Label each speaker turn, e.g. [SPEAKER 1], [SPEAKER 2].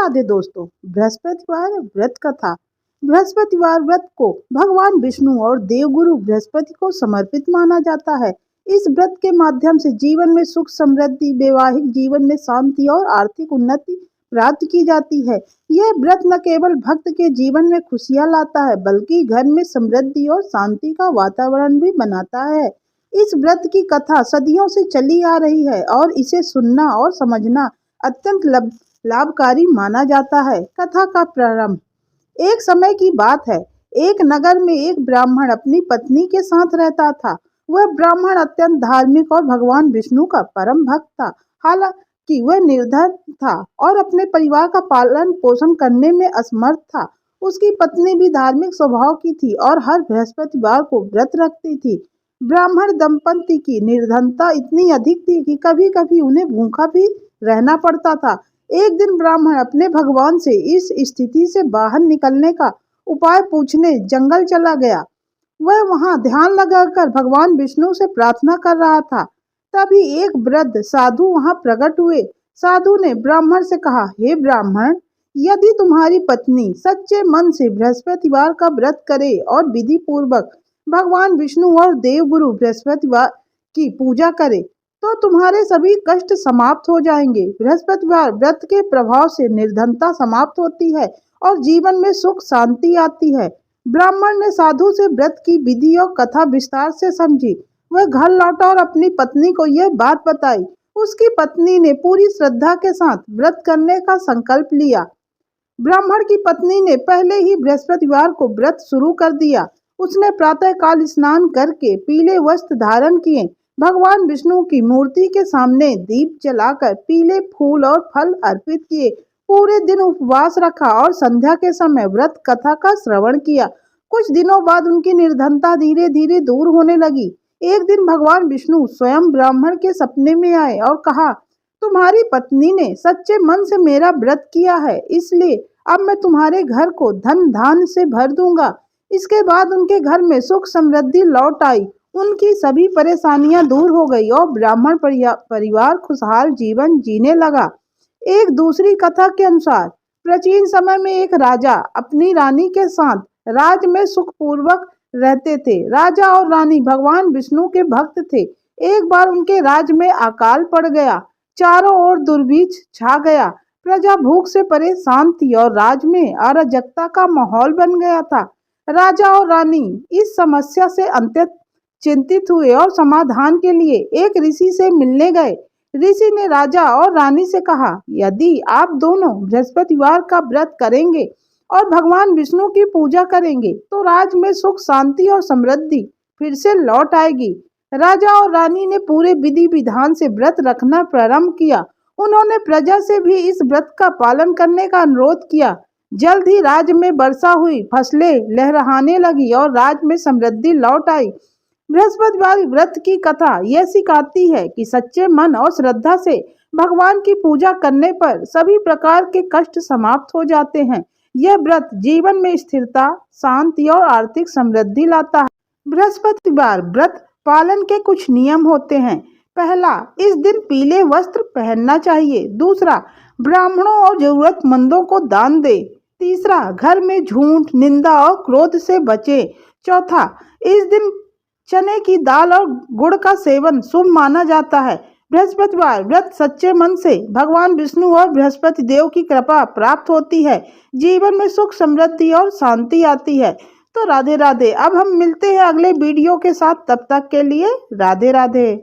[SPEAKER 1] राधे दोस्तों। बृहस्पतिवार व्रत कथा। बृहस्पतिवार व्रत को भगवान विष्णु और देवगुरु बृहस्पति को समर्पित माना जाता है। इस व्रत के माध्यम से जीवन में सुख समृद्धि, वैवाहिक जीवन में शांति और आर्थिक उन्नति प्राप्त की जाती है। यह व्रत न केवल भक्त के जीवन में खुशियां लाता है, बल्कि घर में समृद्धि और शांति का वातावरण भी बनाता है। इस व्रत की कथा सदियों से चली आ रही है और इसे सुनना और समझना अत्यंत लाभकारी माना जाता है। कथा का प्रारंभ। एक समय की बात है। एक नगर में एक ब्राह्मण अपनी पत्नी के साथ रहता था। वह ब्राह्मण अत्यंत धार्मिक और भगवान विष्णु का परम भक्त था। हालांकि वह निर्धन था और अपने परिवार का पालन पोषण करने में असमर्थ था। उसकी पत्नी भी धार्मिक स्वभाव की थी और हर बृहस्पतिवार को व्रत रखती थी। ब्राह्मण दंपति की निर्धनता इतनी अधिक थी कि कभी कभी उन्हें भूखा भी रहना पड़ता था। एक दिन ब्राह्मण अपने भगवान से इस स्थिति से बाहर निकलने का उपाय पूछने जंगल चला गया। वह वहां ध्यान लगाकर भगवान विष्णु से प्रार्थना कर रहा था। तभी एक वृद्ध साधु वहां प्रकट हुए। साधु ने ब्राह्मण से कहा, हे ब्राह्मण, यदि तुम्हारी पत्नी सच्चे मन से बृहस्पतिवार का व्रत करे और विधि पूर्वक भगवान विष्णु और देवगुरु बृहस्पतिवार की पूजा करे तो तुम्हारे सभी कष्ट समाप्त हो जाएंगे। बृहस्पतिवार व्रत के प्रभाव से निर्धनता समाप्त होती है और जीवन में सुख शांति आती है। ब्राह्मण ने साधु से व्रत की विधि और कथा विस्तार से समझी। वह घर लौटा और अपनी पत्नी को यह बात बताई। उसकी पत्नी ने पूरी श्रद्धा के साथ व्रत करने का संकल्प लिया। ब्राह्मण की पत्नी ने पहले ही बृहस्पतिवार को व्रत शुरू कर दिया। उसने प्रातःकाल स्नान करके पीले वस्त्र धारण किए, भगवान विष्णु की मूर्ति के सामने दीप जलाकर पीले फूल और फल अर्पित किए, पूरे दिन उपवास रखा और संध्या के समय व्रत कथा का श्रवण किया। कुछ दिनों बाद उनकी निर्धनता धीरे धीरे दूर होने लगी। एक दिन भगवान विष्णु स्वयं ब्राह्मण के सपने में आए और कहा, तुम्हारी पत्नी ने सच्चे मन से मेरा व्रत किया है, इसलिए अब मैं तुम्हारे घर को धन धान से भर दूंगा। इसके बाद उनके घर में सुख समृद्धि लौट आई। उनकी सभी परेशानियां दूर हो गई और ब्राह्मण परिवार खुशहाल जीवन जीने लगा। एक दूसरी कथा के अनुसार प्राचीन समय में एक राजा अपनी रानी के साथ राज में सुखपूर्वक रहते थे। राजा और रानी भगवान विष्णु के भक्त थे। एक बार उनके राज में अकाल पड़ गया। चारों ओर दुर्भिक्ष छा गया। प्रजा भूख से परेशान थी और राज में अराजकता का माहौल बन गया था। राजा और रानी इस समस्या से अत्यंत चिंतित हुए और समाधान के लिए एक ऋषि से मिलने गए। ऋषि ने राजा और रानी से कहा, यदि आप दोनों बृहस्पतिवार का व्रत करेंगे और भगवान विष्णु की पूजा करेंगे तो राज में सुख शांति और समृद्धि फिर से लौट आएगी। राजा और रानी ने पूरे विधि विधान से व्रत रखना प्रारंभ किया। उन्होंने प्रजा से भी इस व्रत का पालन करने का अनुरोध किया। जल्द ही राज्य में वर्षा हुई, फसलें लहराने लगी और राज्य में समृद्धि लौट आई। बृहस्पतिवार व्रत की कथा यह सिखाती है कि सच्चे मन और श्रद्धा से भगवान की पूजा करने पर सभी प्रकार के कष्ट समाप्त हो जाते हैं। यह व्रत जीवन में स्थिरता, शांति और आर्थिक समृद्धि लाता है। बृहस्पतिवार व्रत पालन के कुछ नियम होते हैं। पहला, इस दिन पीले वस्त्र पहनना चाहिए। दूसरा, ब्राह्मणों और जरूरतमंदों को दान दे। तीसरा, घर में झूठ, निंदा और क्रोध से बचे। चौथा, इस दिन चने की दाल और गुड़ का सेवन शुभ माना जाता है। बृहस्पतिवार व्रत सच्चे मन से भगवान विष्णु और बृहस्पति देव की कृपा प्राप्त होती है। जीवन में सुख समृद्धि और शांति आती है। तो राधे राधे। अब हम मिलते हैं अगले वीडियो के साथ, तब तक के लिए राधे राधे।